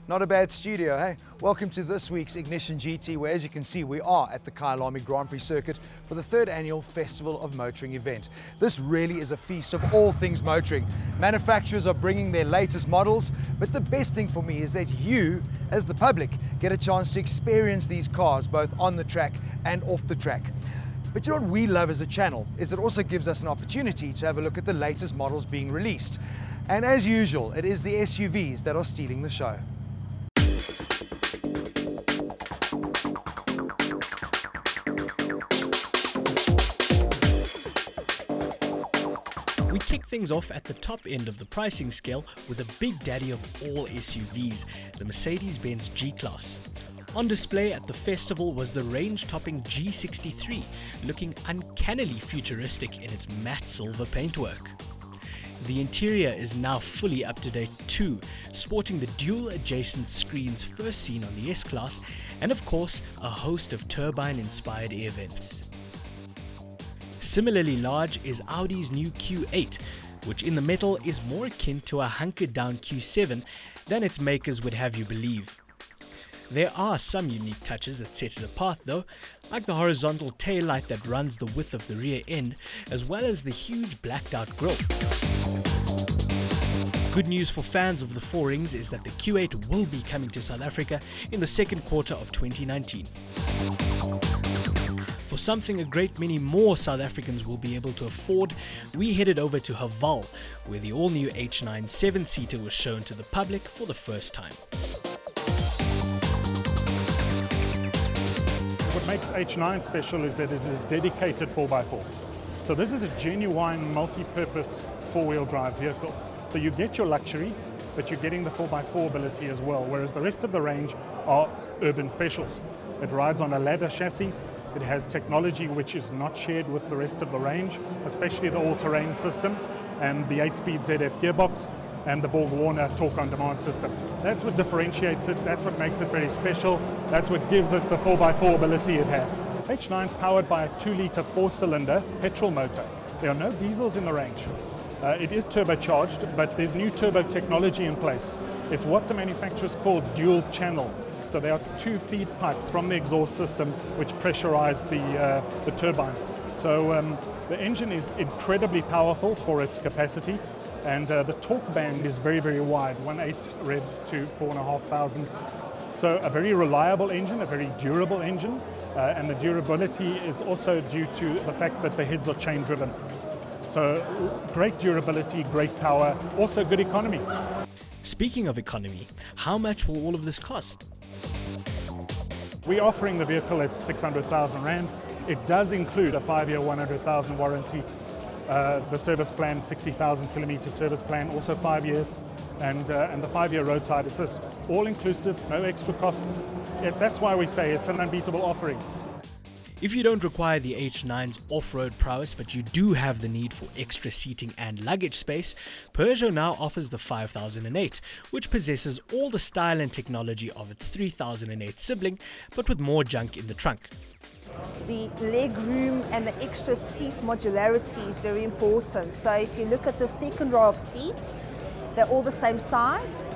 Not a bad studio, hey? Welcome to this week's Ignition GT, where as you can see, we are at the Kyalami Grand Prix circuit for the 3rd annual Festival of Motoring event. This really is a feast of all things motoring. Manufacturers are bringing their latest models, but the best thing for me is that you, as the public, get a chance to experience these cars both on the track and off the track. But you know what we love as a channel is it also gives us an opportunity to have a look at the latest models being released. And as usual, it is the SUVs that are stealing the show. We kick things off at the top end of the pricing scale with a big daddy of all SUVs, the Mercedes-Benz G-Class. On display at the festival was the range-topping G63, looking uncannily futuristic in its matte silver paintwork. The interior is now fully up to date too, sporting the dual adjacent screens first seen on the S-Class, and of course a host of turbine-inspired air vents. Similarly large is Audi's new Q8, which in the metal is more akin to a hunkered down Q7 than its makers would have you believe. There are some unique touches that set it apart though, like the horizontal taillight that runs the width of the rear end, as well as the huge blacked out grille. Good news for fans of the four rings is that the Q8 will be coming to South Africa in the second quarter of 2019. For something a great many more South Africans will be able to afford, we headed over to Haval, where the all-new H9 7-seater was shown to the public for the first time. What makes H9 special is that it is a dedicated 4x4. So this is a genuine multi-purpose four-wheel drive vehicle. So you get your luxury, but you're getting the 4x4 ability as well, whereas the rest of the range are urban specials. It rides on a ladder chassis. It has technology which is not shared with the rest of the range, especially the all-terrain system and the 8-speed ZF gearbox and the Borg-Warner torque-on-demand system. That's what differentiates it, that's what makes it very special, that's what gives it the 4x4 ability it has. H9 is powered by a 2-litre 4-cylinder petrol motor. There are no diesels in the range. It is turbocharged, but there's new turbo technology in place. It's what the manufacturers call dual channel. So there are 2 feed pipes from the exhaust system which pressurize the turbine. So the engine is incredibly powerful for its capacity, and the torque band is very, very wide, 1.8 revs to 4,500. So a very reliable engine, a very durable engine, and the durability is also due to the fact that the heads are chain driven. So great durability, great power, also good economy. Speaking of economy, how much will all of this cost? We're offering the vehicle at 600,000 Rand. It does include a 5-year 100,000 warranty, the service plan, 60,000 kilometer service plan, also 5 years, and the 5-year roadside assist. All inclusive, no extra costs. That's why we say it's an unbeatable offering. If you don't require the H9's off-road prowess, but you do have the need for extra seating and luggage space, Peugeot now offers the 5008, which possesses all the style and technology of its 3008 sibling, but with more junk in the trunk. The leg room and the extra seat modularity is very important. So if you look at the second row of seats, they're all the same size.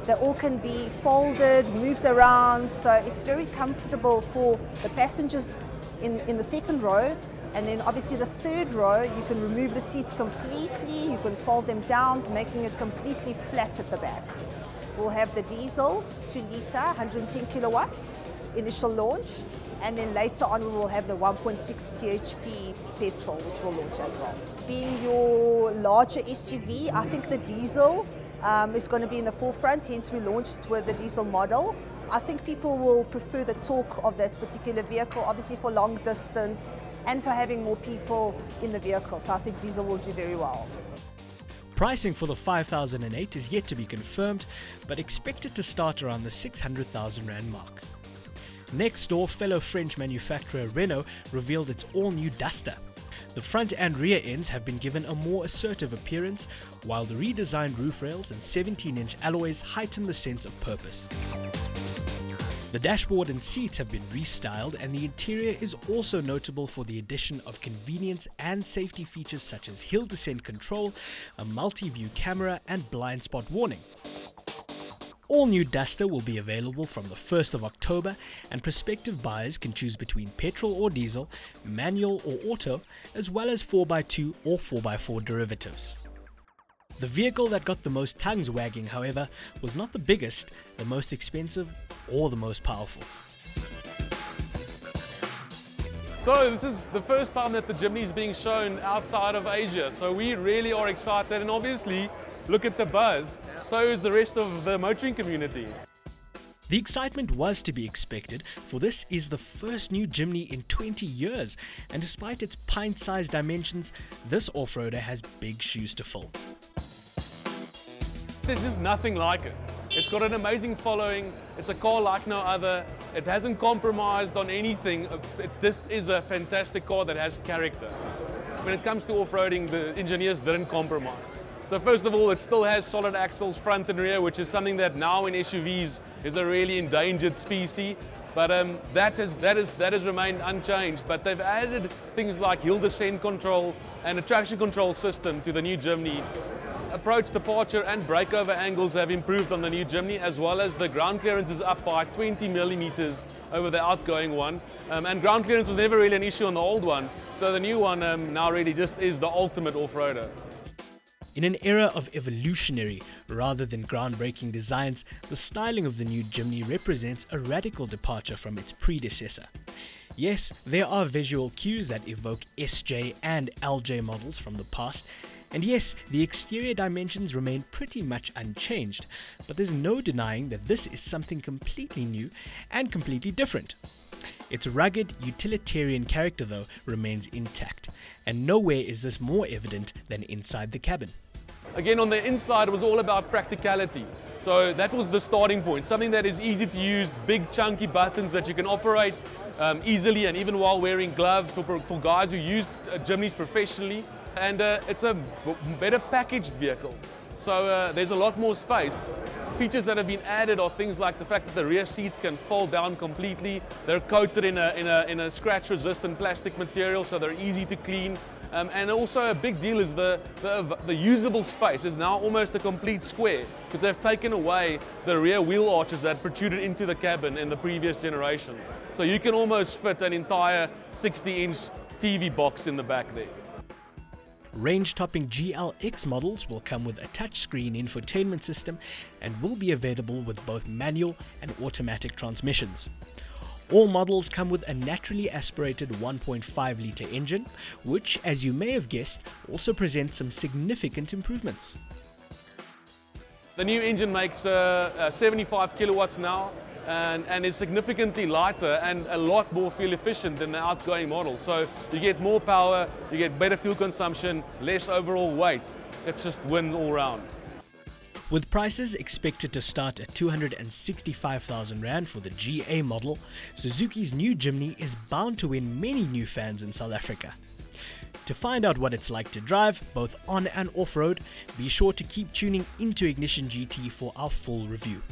They all can be folded, moved around, so it's very comfortable for the passengers in the second row. And then obviously the third row, you can remove the seats completely, you can fold them down, making it completely flat at the back. We'll have the diesel, 2-litre, 110 kilowatts, initial launch, and then later on we will have the 1.6 THP petrol, which will launch as well. Being your larger SUV, I think the diesel is going to be in the forefront, hence we launched with the diesel model. I think people will prefer the torque of that particular vehicle, obviously for long distance and for having more people in the vehicle, so I think diesel will do very well. Pricing for the 5008 is yet to be confirmed, but expected to start around the 600,000 Rand mark. Next door, fellow French manufacturer Renault revealed its all-new Duster. The front and rear ends have been given a more assertive appearance, while the redesigned roof rails and 17-inch alloys heighten the sense of purpose. The dashboard and seats have been restyled, and the interior is also notable for the addition of convenience and safety features such as hill descent control, a multi-view camera and blind spot warning. all-new Duster will be available from the 1st of October, and prospective buyers can choose between petrol or diesel, manual or auto, as well as 4x2 or 4x4 derivatives. The vehicle that got the most tongues wagging, however, was not the biggest, the most expensive, or the most powerful. So this is the first time that the Jimny is being shown outside of Asia, so we really are excited, and obviously look at the buzz, so is the rest of the motoring community. The excitement was to be expected, for this is the first new Jimny in 20 years, and despite its pint-sized dimensions, this off-roader has big shoes to fill. There's just nothing like it. It's got an amazing following, it's a car like no other, it hasn't compromised on anything, it just is a fantastic car that has character. When it comes to off-roading, the engineers didn't compromise. So first of all, it still has solid axles front and rear, which is something that now in SUVs is a really endangered species. But that has remained unchanged. But they've added things like hill descent control and a traction control system to the new Jimny. Approach departure and breakover angles have improved on the new Jimny, as well as the ground clearance is up by 20 millimeters over the outgoing one. And ground clearance was never really an issue on the old one. So the new one now really just is the ultimate off-roader. In an era of evolutionary rather than groundbreaking designs, the styling of the new Jimny represents a radical departure from its predecessor. Yes, there are visual cues that evoke SJ and LJ models from the past, and yes, the exterior dimensions remain pretty much unchanged, but there's no denying that this is something completely new and completely different. Its rugged, utilitarian character, though, remains intact, and nowhere is this more evident than inside the cabin. Again, on the inside, it was all about practicality. So that was the starting point, something that is easy to use, big chunky buttons that you can operate easily, and even while wearing gloves for guys who use Jimnys professionally. And it's a better packaged vehicle, so there's a lot more space. Features that have been added are things like the fact that the rear seats can fold down completely. They're coated in a scratch-resistant plastic material, so they're easy to clean. And also a big deal is the usable space is now almost a complete square, because they've taken away the rear wheel arches that protruded into the cabin in the previous generation. So you can almost fit an entire 60-inch TV box in the back there. Range-topping GLX models will come with a touchscreen infotainment system and will be available with both manual and automatic transmissions. All models come with a naturally aspirated 1.5-litre engine, which, as you may have guessed, also presents some significant improvements. The new engine makes 75 kilowatts now and is significantly lighter and a lot more fuel efficient than the outgoing model. So you get more power, you get better fuel consumption, less overall weight. It's just win all round. With prices expected to start at 265,000 Rand for the GA model, Suzuki's new Jimny is bound to win many new fans in South Africa. To find out what it's like to drive, both on and off-road, be sure to keep tuning into Ignition GT for our full review.